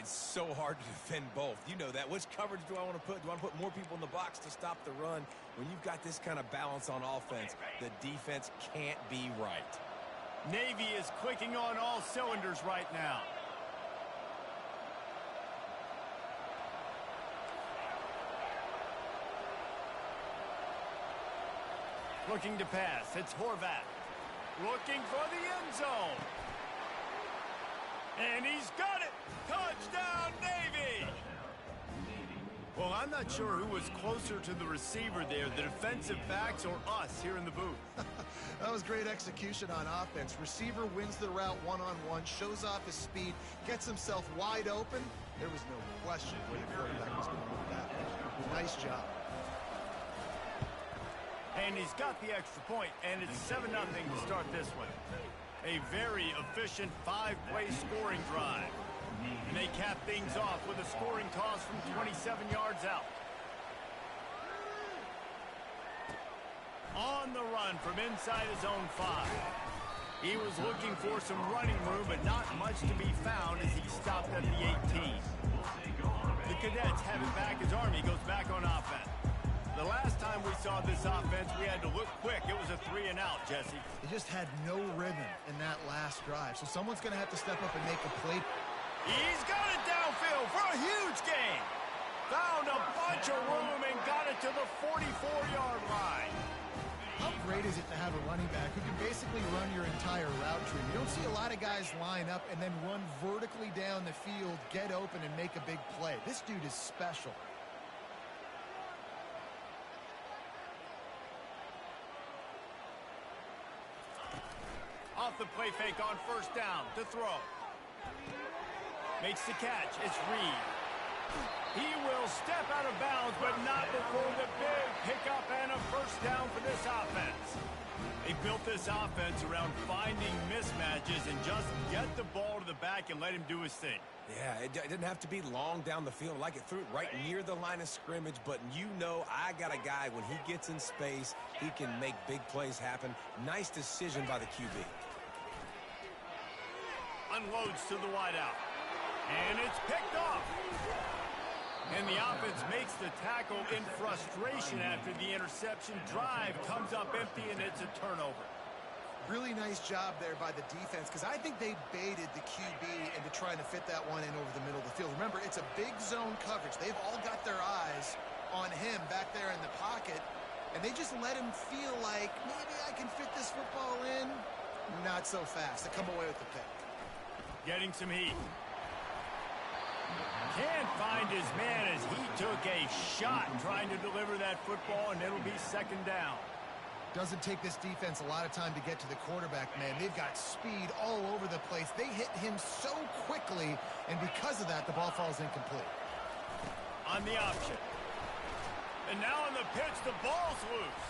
it's so hard to defend both. You know that. Which coverage do I want to put? Do I want to put more people in the box to stop the run? When you've got this kind of balance on offense, the defense can't be right. Navy is clicking on all cylinders right now. Looking to pass. It's Horvath. Looking for the end zone. And he's got it. Touchdown, Navy. Well, I'm not sure who was closer to the receiver there, the defensive backs or us here in the booth. That was great execution on offense. Receiver wins the route one-on-one, shows off his speed, gets himself wide open. There was no question where the quarterback was going to move that. Nice job. And he's got the extra point, and it's 7-0 to start this one. A very efficient 5-play scoring drive. And they cap things off with a scoring toss from 27 yards out. On the run from inside his own 5. He was looking for some running room, but not much to be found as he stopped at the 18. The Cadets have it back as Army goes back on offense. The last time we saw this offense, we had to look quick. It was a 3-and-out, Jesse. They just had no rhythm in that last drive, so someone's going to have to step up and make a play. He's got it downfield for a huge gain. Found a bunch of room and got it to the 44-yard line. How great is it to have a running back who can basically run your entire route tree? You don't see a lot of guys line up and then run vertically down the field, get open, and make a big play. This dude is special. Off the play fake on first down to throw. Makes the catch. It's Reed. He will step out of bounds, but not before the big pickup and a first down for this offense. They built this offense around finding mismatches and just get the ball to the back and let him do his thing. Yeah, it didn't have to be long down the field. Like it threw it right near the line of scrimmage, but you know I got a guy, when he gets in space, he can make big plays happen. Nice decision by the QB. Unloads to the wideout. And it's picked off. And the offense makes the tackle in frustration after the interception. Drive comes up empty, and it's a turnover. Really nice job there by the defense, because I think they baited the QB into trying to fit that one in over the middle of the field. Remember, it's a big zone coverage. They've all got their eyes on him back there in the pocket, and they just let him feel like, maybe I can fit this football in. Not so fast. They come away with the pick. Getting some heat. Can't find his man as he took a shot trying to deliver that football, and it'll be second down. Doesn't take this defense a lot of time to get to the quarterback, man. They've got speed all over the place. They hit him so quickly, and because of that, the ball falls incomplete. On the option. And now on the pitch, the ball's loose.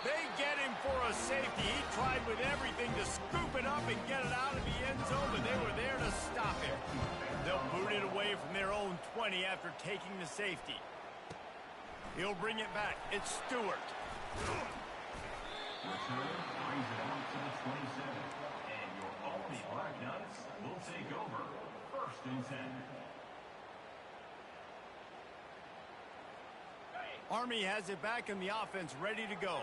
They get him for a safety. He tried with everything to scoop it up and get it out of the end zone, but they were there to stop him. They'll boot it away from their own 20 after taking the safety. He'll bring it back. It's Stewart. Return brings it out to the 27. And your Albany Black Knights will take over 1st and 10. Army has it back in the offense, ready to go.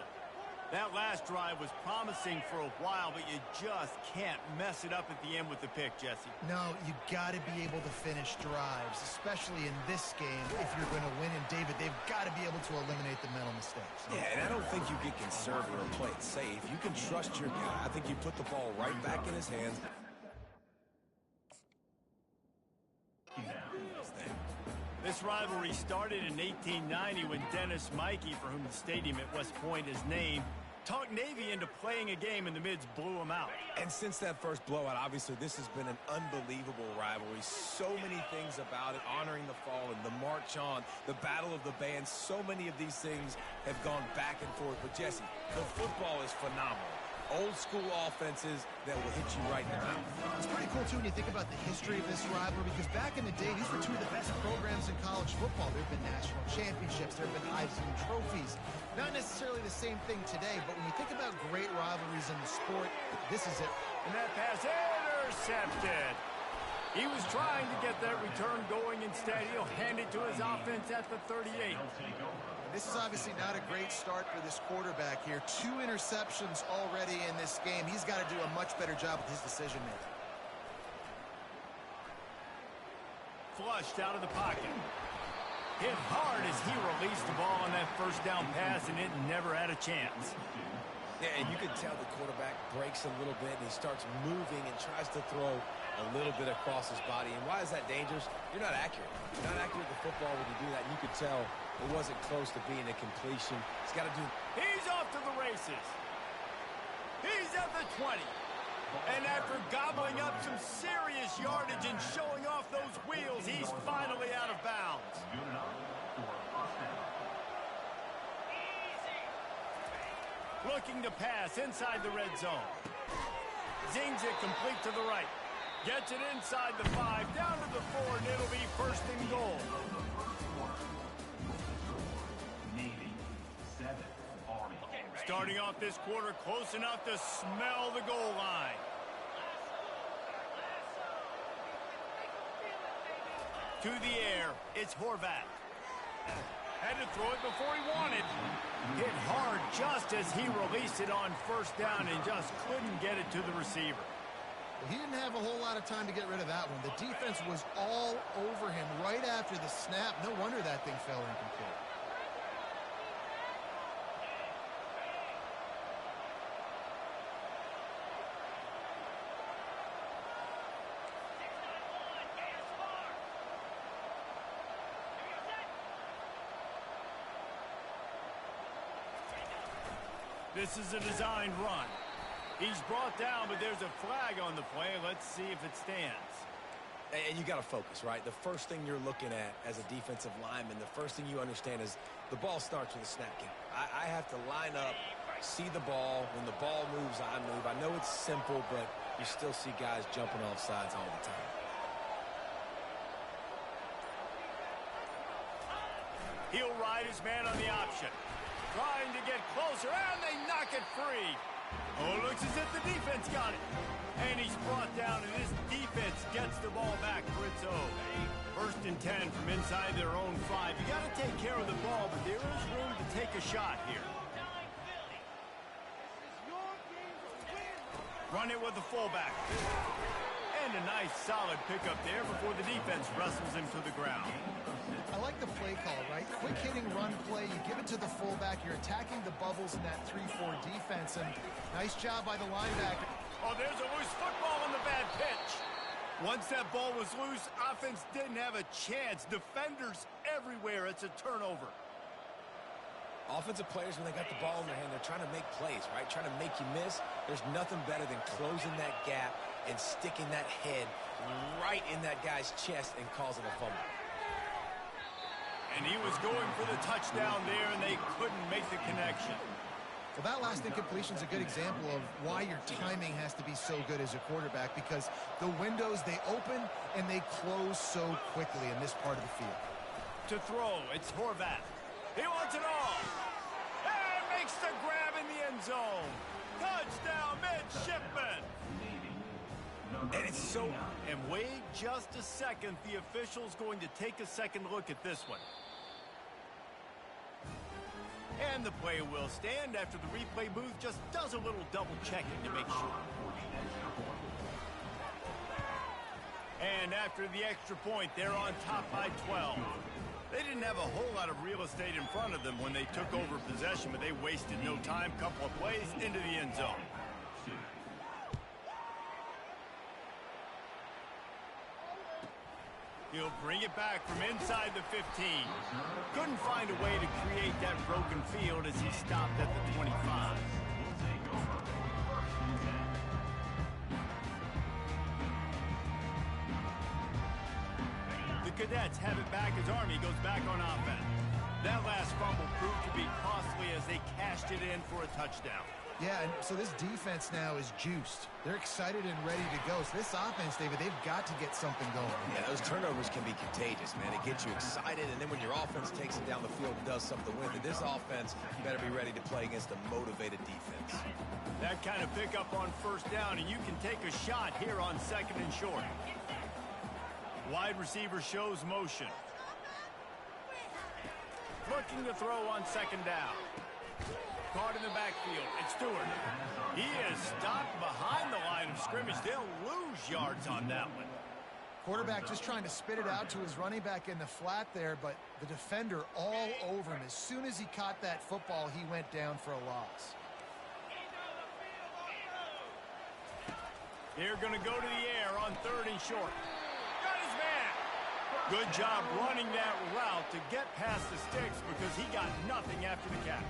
That last drive was promising for a while, but you just can't mess it up at the end with the pick, Jesse. No, you got to be able to finish drives, especially in this game if you're going to win. And, David, they've got to be able to eliminate the mental mistakes. Yeah, and I don't think you get conservative or play it safe. You can trust your guy. I think you put the ball right back in his hands. This rivalry started in 1890 when Dennis Mikey, for whom the stadium at West Point is named, talked Navy into playing a game, and the Mids blew him out. And since that first blowout, obviously, this has been an unbelievable rivalry. So many things about it, honoring the fallen, the march on, the battle of the bands. So many of these things have gone back and forth. But, Jesse, the football is phenomenal. Old school offenses that will hit you right in the mouth. It's pretty cool, too, when you think about the history of this rivalry, because back in the day, these were two of the best programs in college football. There have been national championships. There have been Heisman trophies. Not necessarily the same thing today, but when you think about great rivalries in the sport, this is it. And that pass intercepted. He was trying to get that return going. Instead, he'll hand it to his offense at the 38. This is obviously not a great start for this quarterback here. 2 interceptions already in this game. He's got to do a much better job with his decision-making. Flushed out of the pocket. Hit hard as he released the ball on that first down pass, and it never had a chance. Yeah, and you can tell the quarterback breaks a little bit, and he starts moving and tries to throw a little bit across his body. And why is that dangerous? You're not accurate. You're not accurate with the football when you do that. And you could tell it wasn't close to being a completion. He's got to do... He's off to the races. He's at the 20. And after gobbling up some serious yardage and showing off those wheels, he's finally out of bounds. Looking to pass inside the red zone. Zings it complete to the right. Gets it inside the 5, down to the 4, and it'll be first and goal. Starting off this quarter close enough to smell the goal line. To the air, it's Horvath. Had to throw it before he wanted. Hit hard just as he released it on first down and just couldn't get it to the receiver. Well, he didn't have a whole lot of time to get rid of that one. The defense was all over him right after the snap. No wonder that thing fell incomplete. This is a designed run. He's brought down, but there's a flag on the play. Let's see if it stands. And you got to focus, right? The first thing you're looking at as a defensive lineman, the first thing you understand is the ball starts with a snap count. I have to line up, see the ball. When the ball moves, I move. I know it's simple, but you still see guys jumping off sides all the time. He'll ride his man on the option. Trying to get closer, and they knock it free. Oh, looks as if the defense got it. And he's brought down, and this defense gets the ball back for its own. First and 10 from inside their own 5. You got to take care of the ball, but there is room to take a shot here. Run it with the fullback. And a nice solid pickup there before the defense wrestles him to the ground. I like the play call, right? Quick hitting run play. You give it to the fullback. You're attacking the bubbles in that 3-4 defense. And nice job by the linebacker. Oh, there's a loose football on the bad pitch. Once that ball was loose, offense didn't have a chance. Defenders everywhere. It's a turnover. Offensive players, when they got the ball in their hand, they're trying to make plays, right? Trying to make you miss. There's nothing better than closing that gap and sticking that head right in that guy's chest and causing a fumble. And he was going for the touchdown there, and they couldn't make the connection. Well, that last incompletion is a good example of why your timing has to be so good as a quarterback, because the windows, they open and they close so quickly in this part of the field. To throw, it's Horvath. He wants it all. And makes the grab in the end zone. Touchdown, midshipman. And it's so... And wait just a second. The official's going to take a second look at this one. And the play will stand after the replay booth just does a little double checking to make sure. And after the extra point, they're on top by 12. They didn't have a whole lot of real estate in front of them when they took over possession, but they wasted no time. Couple of plays into the end zone. He'll bring it back from inside the 15. Couldn't find a way to create that broken field as he stopped at the 25. The Cadets have it back as Army goes back on offense. That last fumble proved to be costly as they cashed it in for a touchdown. Yeah, and so this defense now is juiced. They're excited and ready to go. So this offense, David, they've got to get something going. Yeah, those turnovers can be contagious, man. It gets you excited, and then when your offense takes it down the field and does something with it, this offense better be ready to play against a motivated defense. That kind of pickup on first down, and you can take a shot here on second and short. Wide receiver shows motion. Looking to throw on second down. Caught in the backfield. It's Stewart. He is stopped behind the line of scrimmage. They'll lose yards on that one. Quarterback just trying to spit it out to his running back in the flat there, but the defender all over him. As soon as he caught that football, he went down for a loss. They're going to go to the air on 3rd and short. Got his man. Good job running that route to get past the sticks because he got nothing after the catch.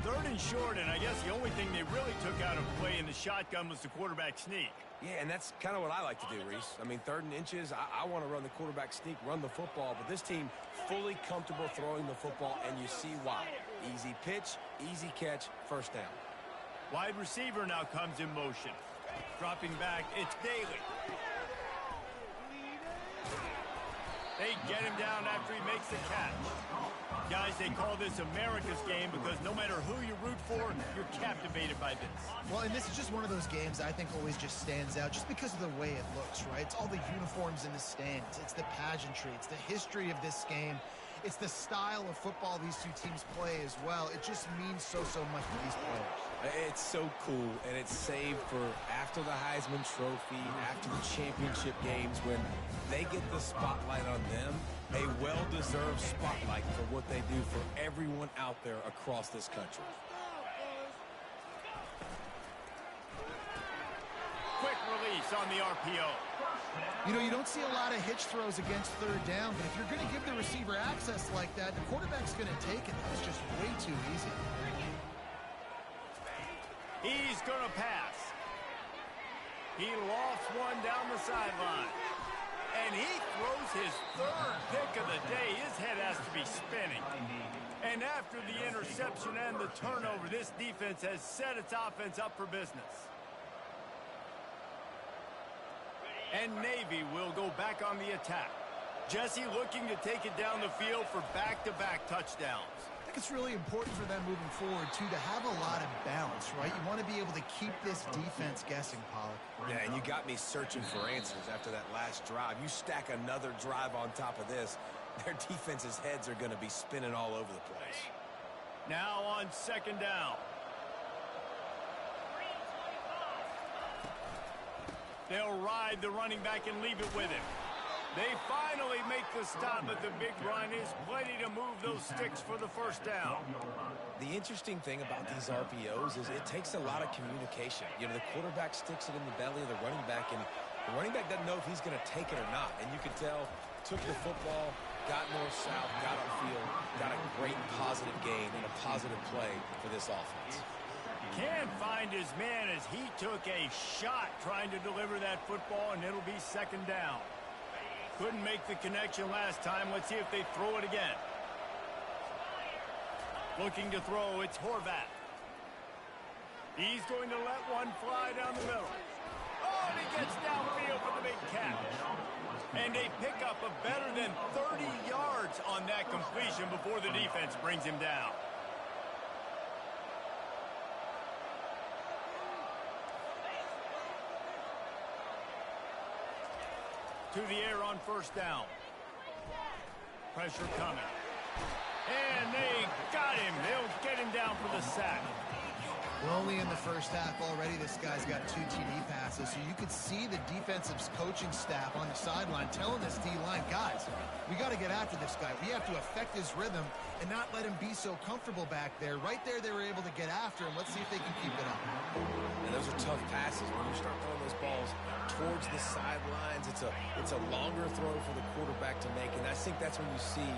3rd and short, and I guess the only thing they really took out of play in the shotgun was the quarterback sneak. Yeah, and that's kind of what I like to do, Reese. I mean, 3rd and inches, I want to run the quarterback sneak, run the football, but this team fully comfortable throwing the football, and you see why. Easy pitch, easy catch, first down. Wide receiver now comes in motion. Dropping back, it's Daly. They get him down after he makes the catch. Guys, they call this America's game because no matter who you root for, you're captivated by this. Well, and this is just one of those games I think always just stands out just because of the way it looks, right? It's all the uniforms in the stands. It's the pageantry. It's the history of this game. It's the style of football these two teams play as well. It just means so much to these players. It's so cool, and it's saved for after the Heisman Trophy, after the championship games, when they get the spotlight on them, a well-deserved spotlight for what they do for everyone out there across this country. Quick release on the RPO. You know, you don't see a lot of hitch throws against 3rd down, but if you're going to give the receiver access like that, the quarterback's going to take it. That was just way too easy. He's going to pass. He lofts one down the sideline. And he throws his 3rd pick of the day. His head has to be spinning. And after the interception and the turnover, this defense has set its offense up for business. And Navy will go back on the attack. Jesse looking to take it down the field for back-to-back touchdowns. I think it's really important for them moving forward, too, to have a lot of balance, right? You want to be able to keep this defense guessing, Pollack. Yeah, and you got me searching for answers after that last drive. You stack another drive on top of this, their defense's heads are going to be spinning all over the place. Now on 2nd down. They'll ride the running back and leave it with him. They finally make the stop at the big run. Is plenty to move those sticks for the first down. The interesting thing about these RPOs is it takes a lot of communication. You know, the quarterback sticks it in the belly of the running back, and the running back doesn't know if he's going to take it or not. And you can tell, took the football, got north-south, got upfield, got a great positive gain and a positive play for this offense. Can't find his man as he took a shot trying to deliver that football, and it'll be 2nd down. Couldn't make the connection last time. Let's see if they throw it again. Looking to throw, it's Horvath. He's going to let one fly down the middle. Oh, and he gets downfield for the big catch. And they pick up a better than 30 yards on that completion before the defense brings him down. To the air on 1st down. Pressure coming. And they got him. They'll get him down for the sack. We're only in the first half already. This guy's got 2 TD passes, so you could see the defensive coaching staff on the sideline telling this D-line, guys, we got to get after this guy. We have to affect his rhythm and not let him be so comfortable back there. Right there, they were able to get after him. Let's see if they can keep it up. And those are tough passes. When you start throwing those balls towards the sidelines, it's a longer throw for the quarterback to make, and I think that's when you see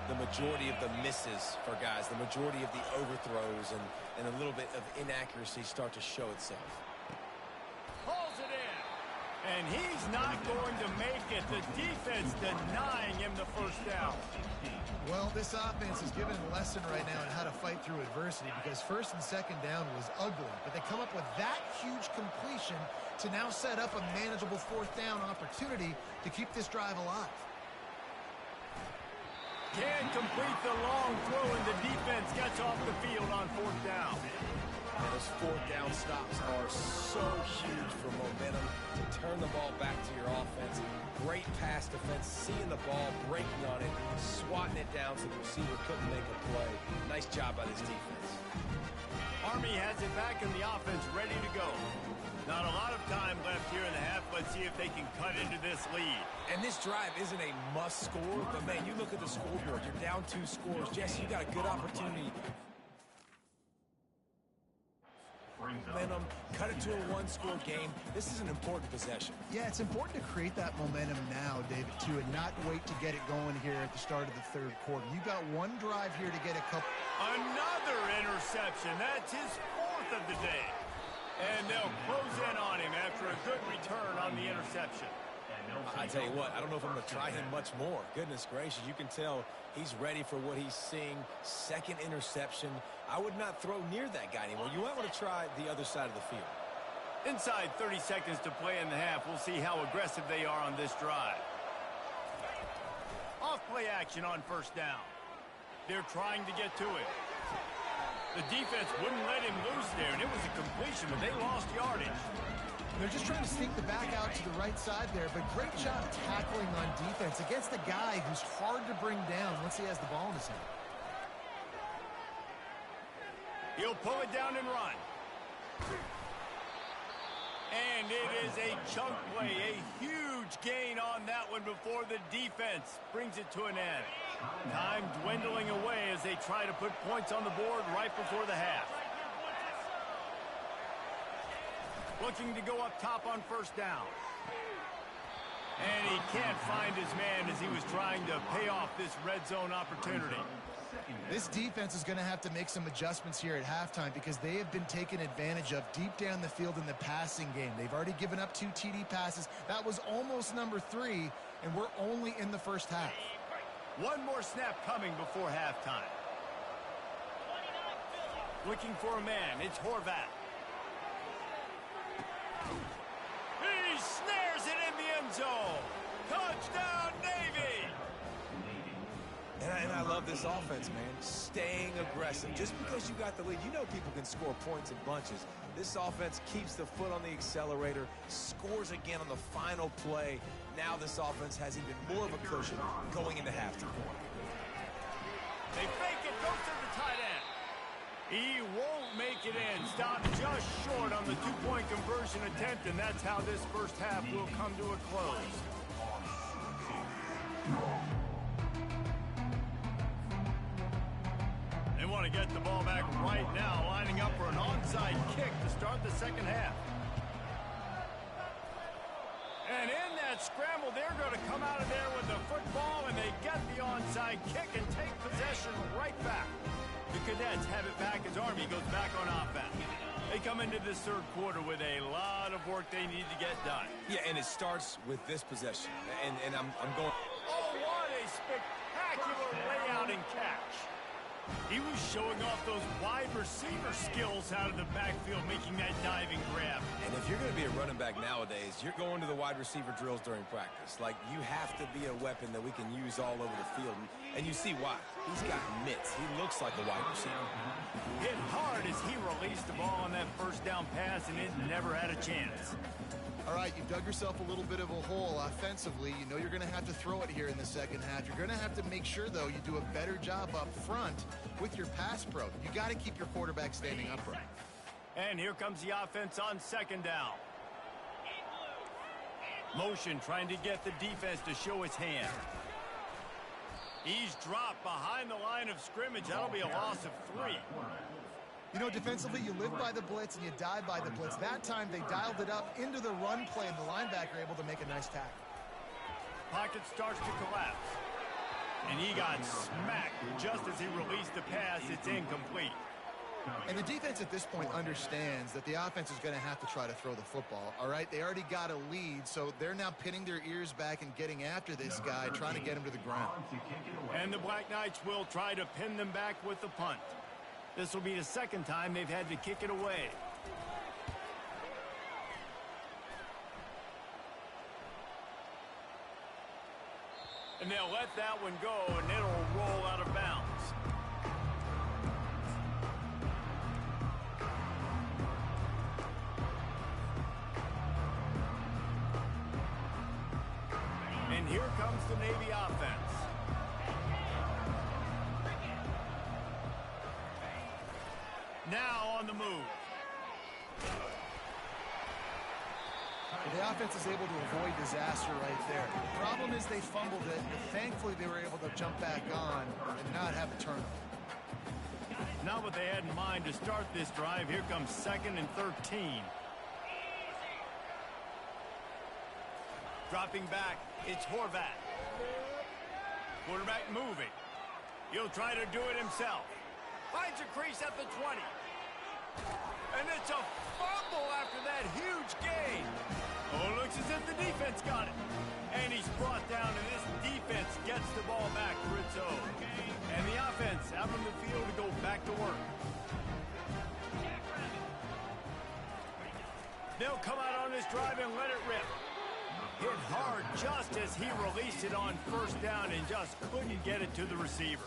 the majority of the misses for guys, the majority of the overthrows and a little bit of inaccuracy start to show itself. Pulls it in. And he's not going to make it. The defense denying him the first down. Well, this offense is giving a lesson right now on how to fight through adversity because 1st and 2nd down was ugly, but they come up with that huge completion to now set up a manageable 4th down opportunity to keep this drive alive. Can't complete the long throw, and the defense gets off the field on 4th down. And those fourth down stops are so huge for momentum to turn the ball back to your offense. Great pass defense, seeing the ball, breaking on it, swatting it down so the receiver couldn't make a play. Nice job by this defense. Army has it back in the offense, ready to go. Not a lot of time left here in the half. Let's see if they can cut into this lead. And this drive isn't a must score, but man, you look at the scoreboard, you're down 2 scores. Jesse, you got a good opportunity. Momentum, cut it to a 1-score game. This is an important possession. Yeah, it's important to create that momentum now, David, too, and not wait to get it going here at the start of the third quarter. You got one drive here to get a couple. Another interception. That's his 4th of the day. And they'll close in on him after a good return on the interception. I tell you what, I don't know if I'm going to try him much more. Goodness gracious, you can tell he's ready for what he's seeing. 2nd interception. I would not throw near that guy anymore. You might want to try the other side of the field. Inside 30 seconds to play in the half. We'll see how aggressive they are on this drive. Off-play action on 1st down. They're trying to get to it. The defense wouldn't let him loose there, and it was a completion, but they lost yardage. They're just trying to sneak the back out to the right side there, but great job tackling on defense against a guy who's hard to bring down once he has the ball in his hand. He'll pull it down and run. And it is a chunk play, a huge gain on that one before the defense brings it to an end. Time dwindling away as they try to put points on the board right before the half. Looking to go up top on 1st down. And he can't find his man as he was trying to pay off this red zone opportunity. This defense is going to have to make some adjustments here at halftime because they have been taken advantage of deep down the field in the passing game. They've already given up 2 TD passes. That was almost number 3, and we're only in the first half. One more snap coming before halftime. Looking for a man. It's Horvat. He snares it in the end zone. Touchdown, Navy! And I love this offense, man. Staying aggressive. Just because you got the lead, you know people can score points in bunches. This offense keeps the foot on the accelerator, scores again on the final play. Now this offense has even more of a cushion going into halftime. They fake it, goes to the tight end. He won't make it in. Stopped just short on the 2-point conversion attempt, and that's how this first half will come to a close. They want to get the ball back right now, lining up for an onside kick to start the second half. And in that scramble, they're going to come out of there with the football, and they get the onside kick and take possession right back. The Cadets have it back as Army goes back on offense. They come into this third quarter with a lot of work they need to get done. Yeah, and it starts with this possession. And I'm going... Oh, what a spectacular layout and catch. He was showing off those wide receiver skills out of the backfield, making that diving grab. And if you're going to be a running back nowadays, you're going to the wide receiver drills during practice. Like, you have to be a weapon that we can use all over the field. And you see why. He's got mitts. He looks like a wide receiver. Hit hard as he released the ball on that first down pass, and it never had a chance. All right, you've dug yourself a little bit of a hole offensively. You know you're going to have to throw it here in the second half. You're going to have to make sure, though, you do a better job up front with your pass pro. You got to keep your quarterback standing upright. And here comes the offense on 2nd down. Motion trying to get the defense to show his hand. He's dropped behind the line of scrimmage. That'll be a loss of 3. You know, defensively, you live by the blitz and you die by the blitz. That time, they dialed it up into the run play, and the linebacker able to make a nice tackle. Pocket starts to collapse. And he got smacked just as he released the pass. It's incomplete. And the defense at this point understands that the offense is going to have to try to throw the football, all right? They already got a lead, so they're now pinning their ears back and getting after this guy, trying to get him to the ground. And the Black Knights will try to pin them back with the punt. This will be the second time they've had to kick it away. And they'll let that one go, and it'll roll out of bounds. offense is able to avoid disaster right there. The problem is they fumbled it, but thankfully they were able to jump back on and not have a turnover. Not what they had in mind to start this drive. Here comes 2nd and 13. Dropping back, it's Horvath. Quarterback moving. He'll try to do it himself. Finds a crease at the 20. And it's a fumble after that huge gain. Oh, looks as if the defense got it. And he's brought down, and this defense gets the ball back for its own. And the offense out on the field to go back to work. They'll come out on this drive and let it rip. Hit hard just as he released it on 1st down and just couldn't get it to the receiver.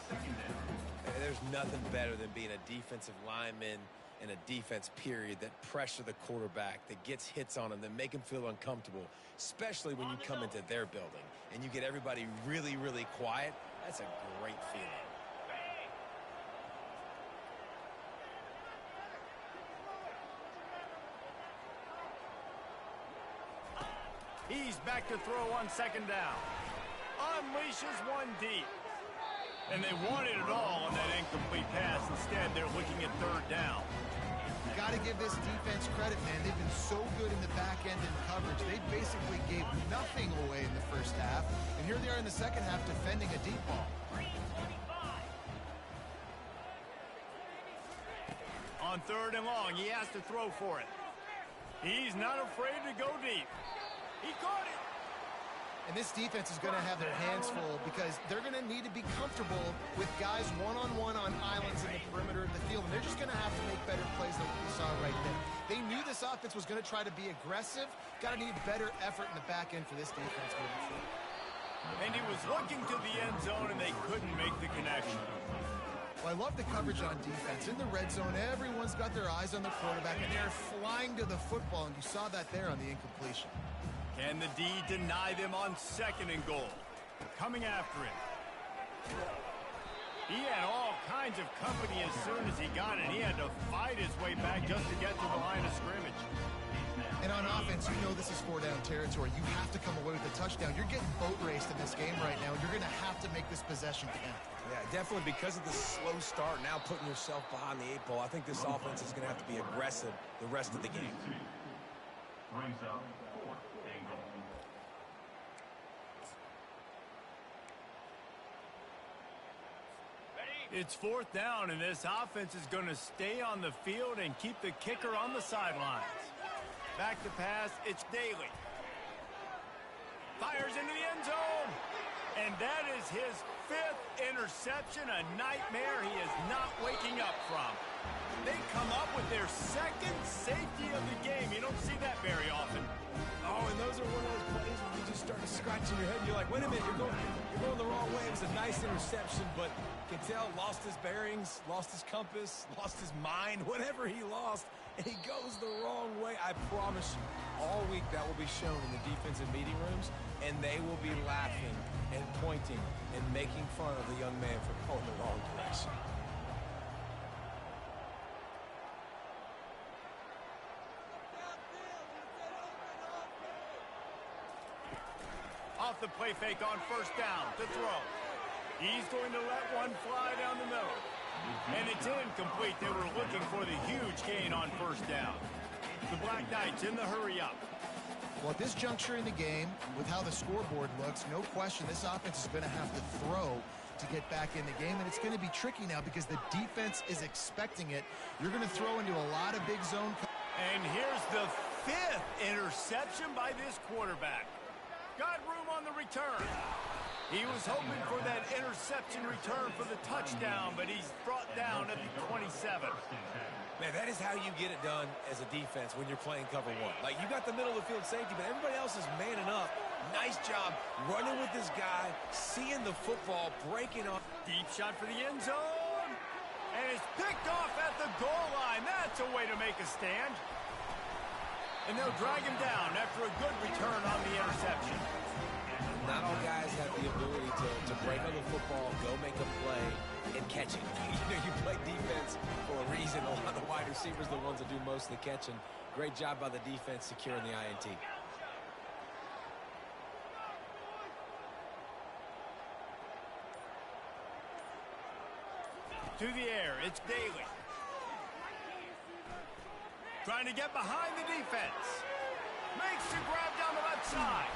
There's nothing better than being a defensive lineman in a defense period that pressure the quarterback, that gets hits on him, that make him feel uncomfortable, especially when you come into their building and you get everybody really, really quiet. That's a great feeling. He's back to throw on 2nd down. Unleashes one deep. And they wanted it all on that incomplete pass. Instead, they're looking at 3rd down. You got to give this defense credit, man. They've been so good in the back end in coverage. They basically gave nothing away in the 1st half. And here they are in the 2nd half defending a deep ball. On 3rd and long, he has to throw for it. He's not afraid to go deep. He caught it. And this defense is going to have their hands full because they're going to need to be comfortable with guys one-on-one on islands in the perimeter of the field. And they're just going to have to make better plays than what we saw right there. They knew this offense was going to try to be aggressive. Got to need better effort in the back end for this defense moving forward. And he was looking to the end zone, and they couldn't make the connection. Well, I love the coverage on defense. In the red zone, everyone's got their eyes on the quarterback, and they're flying to the football, and you saw that there on the incompletion. Can the D deny them on 2nd and goal? Coming after it. He had all kinds of company as soon as he got it. He had to fight his way back just to get to the line of scrimmage. And on offense, you know this is 4-down territory. You have to come away with a touchdown. You're getting boat raced in this game right now, and you're going to have to make this possession count. Yeah, definitely because of the slow start, now putting yourself behind the 8 ball, I think this offense is going to have to be aggressive the rest of the game. Brings up 4th and goal. It's 4th down, and this offense is going to stay on the field and keep the kicker on the sidelines. Back to pass, it's Daly. Fires into the end zone. And that is his 5th interception, a nightmare he is not waking up from. They come up with their 2nd safety of the game. You don't see that very often. Oh, and those are one of those plays where you just start scratching your head. You're like, wait a minute, you're going the wrong way. It was a nice interception, but Cattell lost his bearings, lost his compass, lost his mind, whatever he lost, and he goes the wrong way. I promise you, all week that will be shown in the defensive meeting rooms, and they will be laughing and pointing and making fun of the young man for going the wrong direction. Off the play fake on 1st down to throw. He's going to let one fly down the middle. And it's incomplete. They were looking for the huge gain on 1st down. The Black Knights in the hurry up. Well, at this juncture in the game, with how the scoreboard looks, no question this offense is going to have to throw to get back in the game, and it's going to be tricky now because the defense is expecting it. You're going to throw into a lot of big zone. And here's the 5th interception by this quarterback. Got room on the return. He was hoping for that interception return for the touchdown, but he's brought down at the 27. Man, that is how you get it done as a defense when you're playing cover 1. Like, you got the middle of the field safety, but everybody else is manning up. Nice job running with this guy, seeing the football, breaking off. Deep shot for the end zone. And it's picked off at the goal line. That's a way to make a stand. And they'll drag him down after a good return on the interception. Not all guys have the ability to break on the football, go make a play, and catch it. You know, you play defense for a reason. A lot of the wide receivers are the ones that do most of the catching. Great job by the defense securing the INT. to the air. It's Daly. Trying to get behind the defense. Makes the grab down the left side.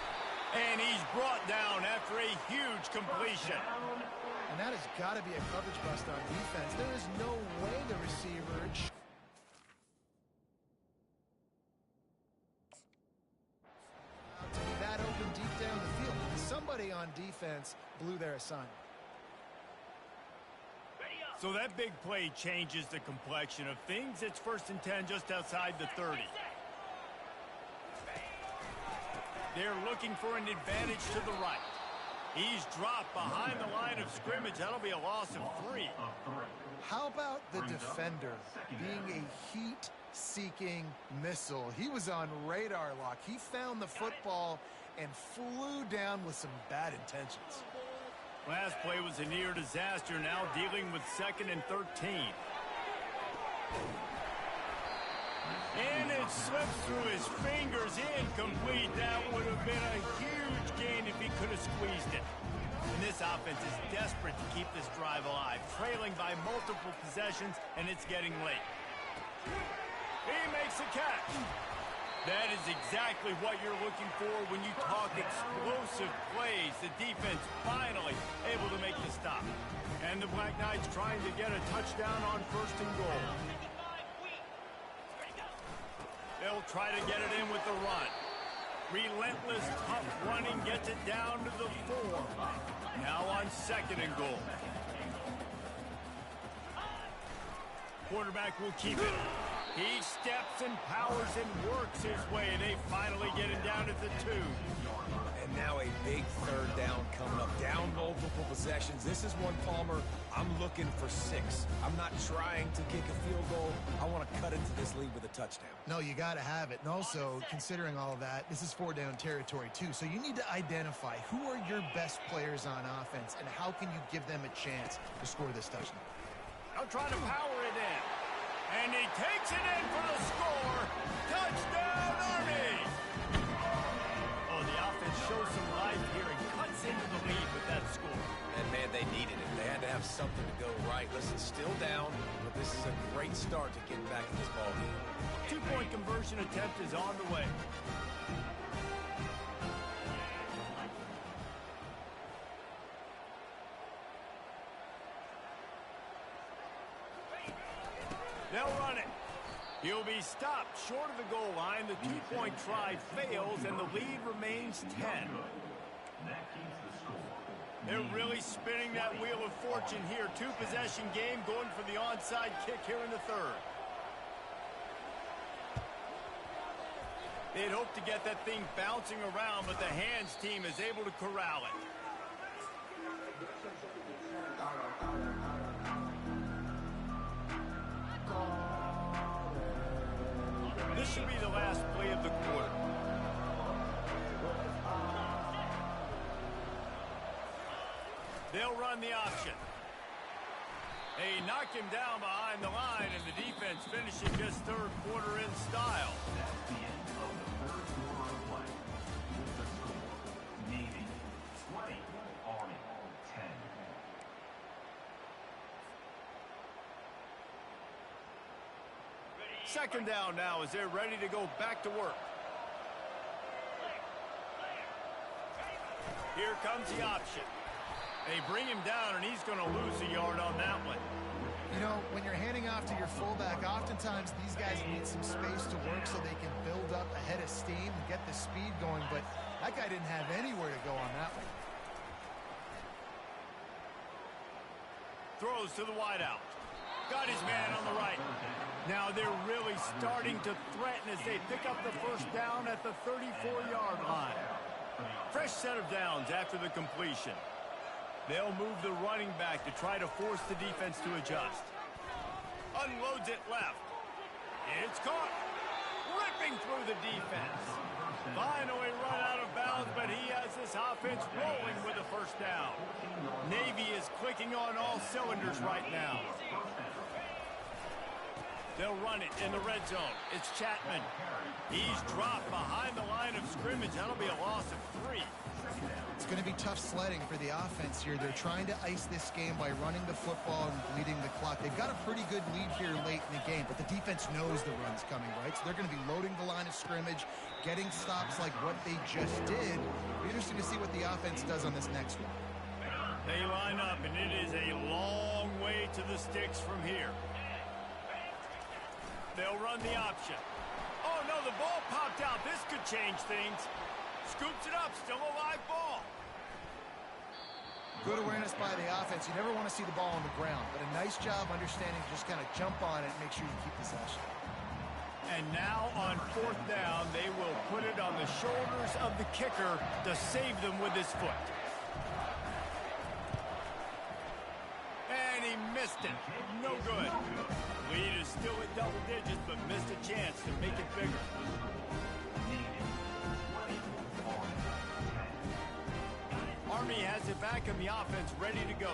And he's brought down after a huge completion. And that has got to be a coverage bust on defense. There is no way the receiver... to be that open deep down the field. Somebody on defense blew their assignment. So that big play changes the complexion of things. It's 1st and 10 just outside the 30. They're looking for an advantage to the right. He's dropped behind the line of scrimmage. That'll be a loss of 3. How about the defender being a heat-seeking missile? He was on radar lock. He found the football and flew down with some bad intentions. Last play was a near disaster. Now dealing with 2nd and 13. And it slips through his fingers. Incomplete. That would have been a huge gain if he could have squeezed it. And this offense is desperate to keep this drive alive, trailing by multiple possessions, and it's getting late. He makes a catch. That is exactly what you're looking for when you talk explosive plays. The defense finally able to make the stop. And the Black Knights trying to get a touchdown on 1st and goal. They'll try to get it in with the run. Relentless, tough running gets it down to the 4. Now on 2nd and goal. Quarterback will keep it. He steps and powers and works his way, and they finally get him down at the 2. And now a big 3rd down coming up. Down multiple possessions. This is one, Palmer, I'm looking for 6. I'm not trying to kick a field goal. I want to cut into this lead with a touchdown. No, you got to have it. And also, considering all of that, this is 4-down territory, too. So you need to identify who are your best players on offense and how can you give them a chance to score this touchdown. I'll try to power it in. And he takes it in for the score. Touchdown, Army! Oh, the offense shows some life here and cuts into the lead with that score. And, man, they needed it. They had to have something to go right. Listen, still down, but this is a great start to getting back in this ballgame. 2-point conversion attempt is on the way. They'll run it. He'll be stopped short of the goal line. The 2-point try fails, and the lead remains 10. They're really spinning that wheel of fortune here. 2-possession game going for the onside kick here in the 3rd. They'd hoped to get that thing bouncing around, but the hands team is able to corral it. This should be the last play of the quarter. They'll run the option. They knock him down behind the line, and the defense finishing this 3rd quarter in style. That's the end of the 3rd quarter of play. With the score, Navy 20, Army 10. 2nd down now as they're ready to go back to work. Here comes the option. They bring him down, and he's going to lose a yard on that one. You know, when you're handing off to your fullback, oftentimes these guys need some space to work so they can build up a head of steam and get the speed going, but that guy didn't have anywhere to go on that one. Throws to the wideout. Got his man on the right. Now they're really starting to threaten as they pick up the 1st down at the 34-yard line. Fresh set of downs after the completion. They'll move the running back to try to force the defense to adjust. Unloads it left. It's caught. Ripping through the defense. Finally run out of bounds, but he has this offense rolling with a 1st down. Navy is clicking on all cylinders right now. They'll run it in the red zone. It's Chapman. He's dropped behind the line of scrimmage. That'll be a loss of 3. It's going to be tough sledding for the offense here. They're trying to ice this game by running the football and bleeding the clock. They've got a pretty good lead here late in the game, but the defense knows the run's coming, right? So they're going to be loading the line of scrimmage, getting stops like what they just did. It'll be interesting to see what the offense does on this next one. They line up, and it is a long way to the sticks from here. They'll run the option. Oh, no, the ball popped out. This could change things. Scoops it up. Still a live ball. Good awareness by the offense. You never want to see the ball on the ground, but a nice job understanding to just kind of jump on it and make sure you keep possession. And now on 4th down, they will put it on the shoulders of the kicker to save them with his foot. And he missed it. No good. Lead is still at double digits, but missed a chance to make it bigger. Army has it back in the offense, ready to go.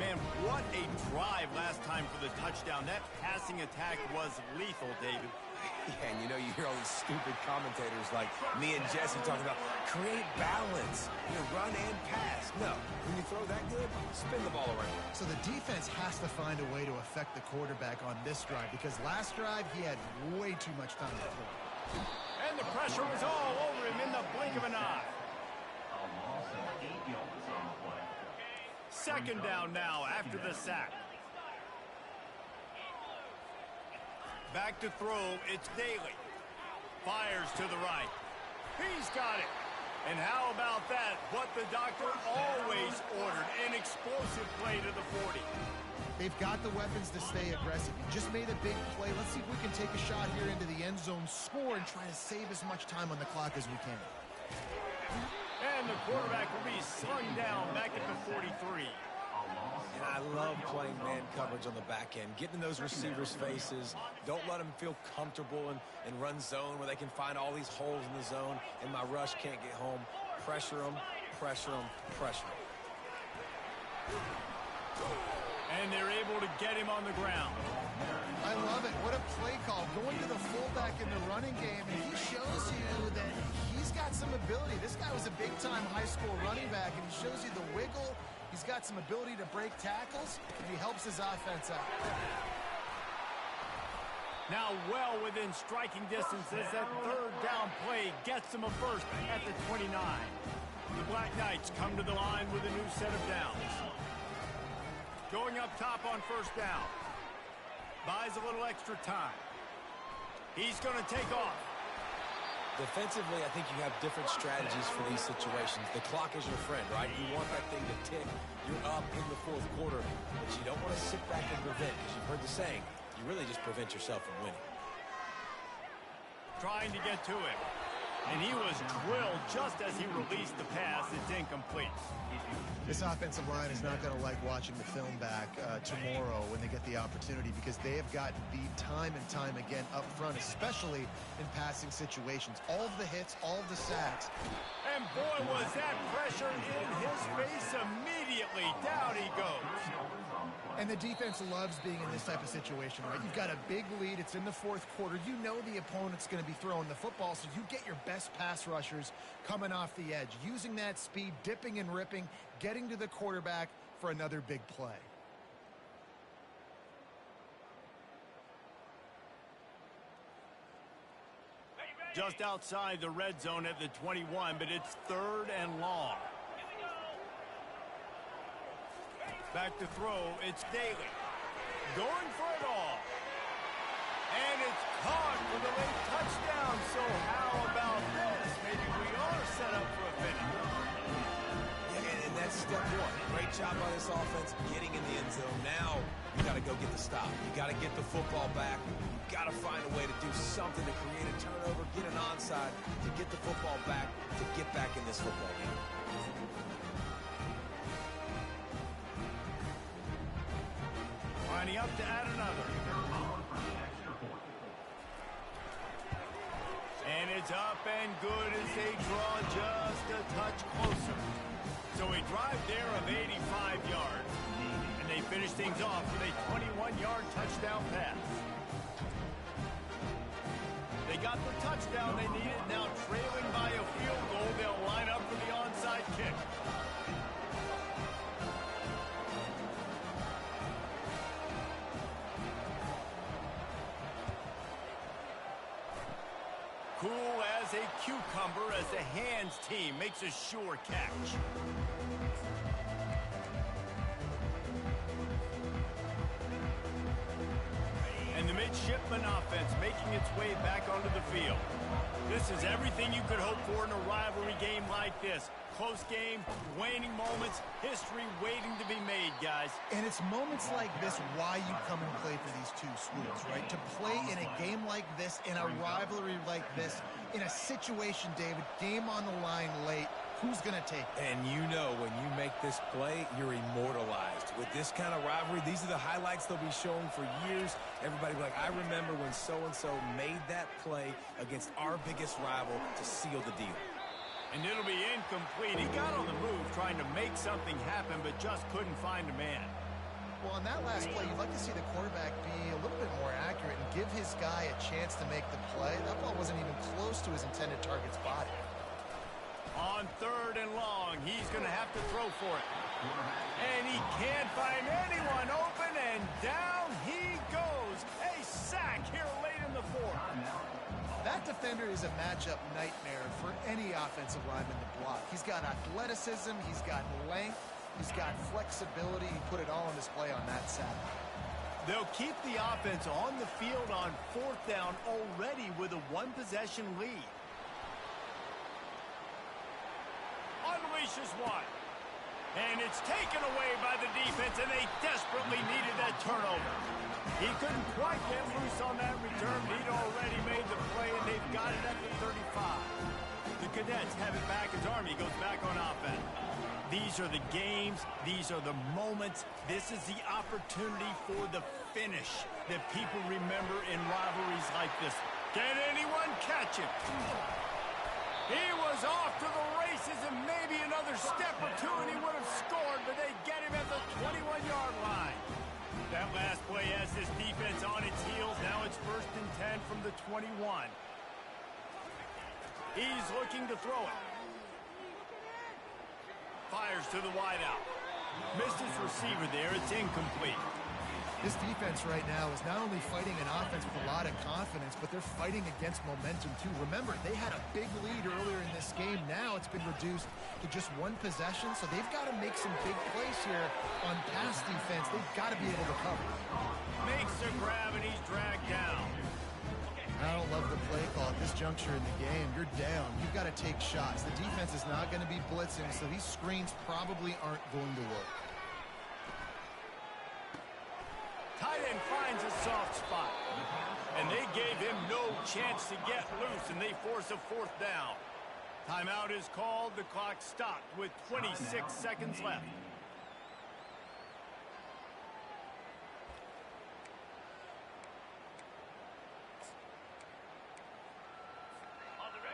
Man, what a drive last time for the touchdown. That passing attack was lethal, David. Yeah, and you know, you hear all these stupid commentators like me and Jesse talking about create balance, run and pass. No, when you throw that good, spin the ball around. So the defense has to find a way to affect the quarterback on this drive because last drive he had way too much time to throw. And the pressure was all over him in the blink of an eye. A loss of 8 yards on the play. 2nd down now after the sack. Back to throw, it's Daly. Fires to the right. He's got it. And how about that? What the doctor always ordered, an explosive play to the 40. They've got the weapons to stay aggressive. You just made a big play. Let's see if we can take a shot here into the end zone, score, and try to save as much time on the clock as we can. And the quarterback will be slung down back at the 43. And I love playing man coverage on the back end, getting in those receivers' faces. Don't let them feel comfortable and run zone where they can find all these holes in the zone and my rush can't get home. Pressure them, pressure them, pressure them. And they're able to get him on the ground. I love it. What a play call. Going to the fullback in the running game, and he shows you that he's got some ability. This guy was a big-time high school running back, and he shows you the wiggle. He's got some ability to break tackles, and he helps his offense out. Now well within striking distance as that 3rd down play gets him a first at the 29. The Black Knights come to the line with a new set of downs. Going up top on 1st down. Buys a little extra time. He's going to take off. Defensively, I think you have different strategies for these situations. The clock is your friend, right? You want that thing to tick. You're up in the 4th quarter, but you don't want to sit back and prevent, because you've heard the saying, you really just prevent yourself from winning. Trying to get to him. And he was drilled just as he released the pass. It's incomplete. This offensive line is not going to like watching the film back tomorrow when they get the opportunity because they have gotten beat time and time again up front, especially in passing situations. All of the hits, all of the sacks. And boy, was that pressure in his face immediately. Down he goes. And the defense loves being in this type of situation, right? You've got a big lead. It's in the 4th quarter. You know the opponent's going to be throwing the football, so you get your best pass rushers coming off the edge, using that speed, dipping and ripping, getting to the quarterback for another big play. Just outside the red zone at the 21, but it's 3rd and long. Back to throw, it's Daly. Going for it all. And it's caught for the late touchdown. So how about this? Maybe we are set up for a finish. Yeah, and that's step 1. Great job by this offense getting in the end zone. Now you got to go get the stop. You got to get the football back. You got to find a way to do something to create a turnover, get an onside, to get the football back, to get back in this football game. Lining up to add another. And it's up and good as they draw just a touch closer. So a drive there of 85 yards. And they finish things off with a 21-yard touchdown pass. They got the touchdown they needed. Now trailing by a field goal, they'll line up for the onside kick. Cool as a cucumber as the hands team makes a sure catch. And the midshipman offense making its way back onto the field. This is everything you could hope for in a rivalry game like this. Close game, waning moments, history waiting to be made, guys. And it's moments like this why you come and play for these two schools, right? To play in a game like this, in a rivalry like this, in a situation, David, game on the line late, who's going to take it? And you know when you make this play, you're immortalized. With this kind of rivalry, these are the highlights they'll be showing for years. Everybody will be like, I remember when so-and-so made that play against our biggest rival to seal the deal. And it'll be incomplete. He got on the move trying to make something happen, but just couldn't find a man. Well, on that last play, you'd like to see the quarterback be a little bit more accurate and give his guy a chance to make the play. That ball wasn't even close to his intended target's body. On 3rd and long, he's going to have to throw for it. And he can't find anyone open, and down he goes. A sack here late in the 4th. That defender is a matchup nightmare for any offensive lineman to block. He's got athleticism, he's got length, he's got flexibility. He put it all on display on that sack. They'll keep the offense on the field on 4th down already with a one-possession lead. Unleashes one. And it's taken away by the defense, and they desperately needed that turnover. He couldn't quite get loose on that return. He'd already made the play, and they've got it at the 35. The Cadets have it back as Army goes back on offense. These are the games. These are the moments. This is the opportunity for the finish that people remember in rivalries like this. Can anyone catch it? He was off to the races, and maybe another step or two, and he would have scored, but they get him at the 21-yard line. That last play has this defense on its heels. Now it's 1st and 10 from the 21. He's looking to throw it. Fires to the wideout. Missed his receiver there. It's incomplete. This defense right now is not only fighting an offense with a lot of confidence, but they're fighting against momentum too. Remember, they had a big lead earlier in this game. Now it's been reduced to just one possession, so they've got to make some big plays here on pass defense. They've got to be able to cover. Makes a grab, and he's dragged down. I don't love the play call at this juncture in the game. You're down. You've got to take shots. The defense is not going to be blitzing, so these screens probably aren't going to work. Tight end finds a soft spot. And they gave him no chance to get loose, and they force a 4th down. Timeout is called. The clock stopped with 26 seconds left.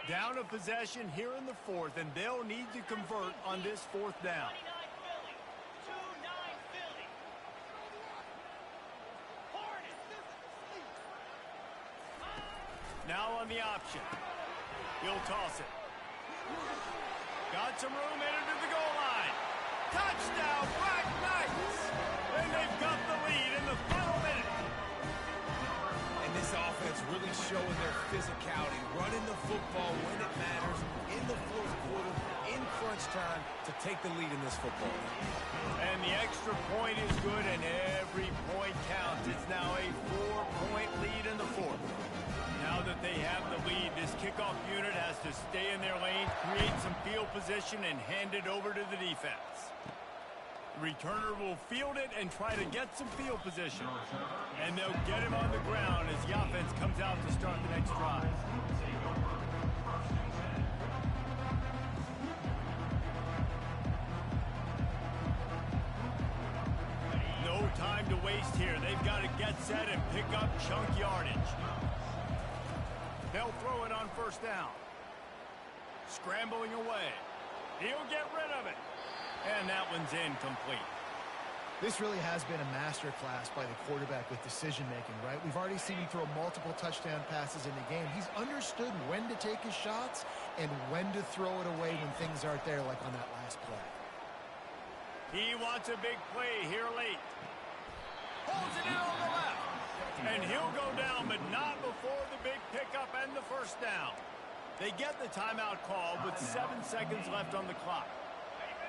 Down a possession here in the 4th, and they'll need to convert on this 4th down. Now on the option. He'll toss it. Got some room, entered to the goal line. Touchdown, Black Knights! And they've got the lead in the final minute. And this offense really showing their physicality, running the football when it matters, in the 4th quarter, in crunch time, to take the lead in this football game. And the extra point is good, and every point counts. It's now a 4-point lead in the 4th. Now that they have the lead, this kickoff unit has to stay in their lane, create some field position, and hand it over to the defense. Returner will field it and try to get some field position. And they'll get him on the ground as the offense comes out to start the next drive. No time to waste here. They've got to get set and pick up chunk yardage. They'll throw it on 1st down. Scrambling away. He'll get rid of it. And that one's incomplete. This really has been a masterclass by the quarterback with decision-making, right? We've already seen him throw multiple touchdown passes in the game. He's understood when to take his shots and when to throw it away when things aren't there, like on that last play. He wants a big play here late. Holds it in on the left. And he'll go down, but not before the big pickup and the first down. They get the timeout called with 7 seconds left on the clock.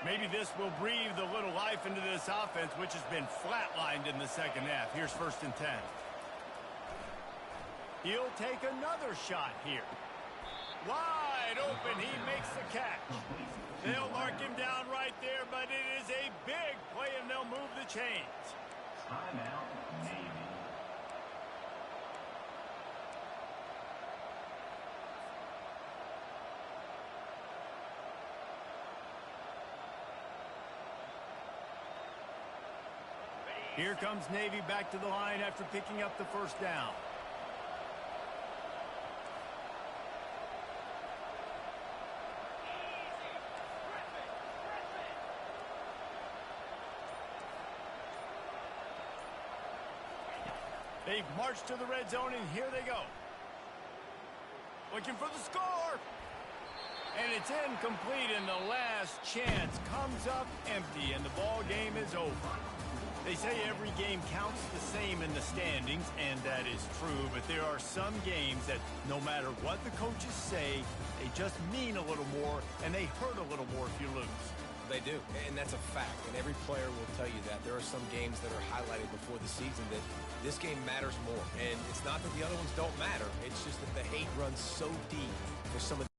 Maybe this will breathe a little life into this offense, which has been flatlined in the second half. Here's 1st and 10. He'll take another shot here. Wide open, he makes the catch. They'll mark him down right there, but it is a big play, and they'll move the chains. Timeout, Navy. Here comes Navy back to the line after picking up the first down. They've marched to the red zone, and here they go. Looking for the score. And it's incomplete, and the last chance comes up empty, and the ball game is over. They say every game counts the same in the standings, and that is true, but there are some games that no matter what the coaches say, they just mean a little more, and they hurt a little more if you lose. They do, and that's a fact, and every player will tell you that. There are some games that are highlighted before the season that this game matters more, and it's not that the other ones don't matter. It's just that the hate runs so deep for some of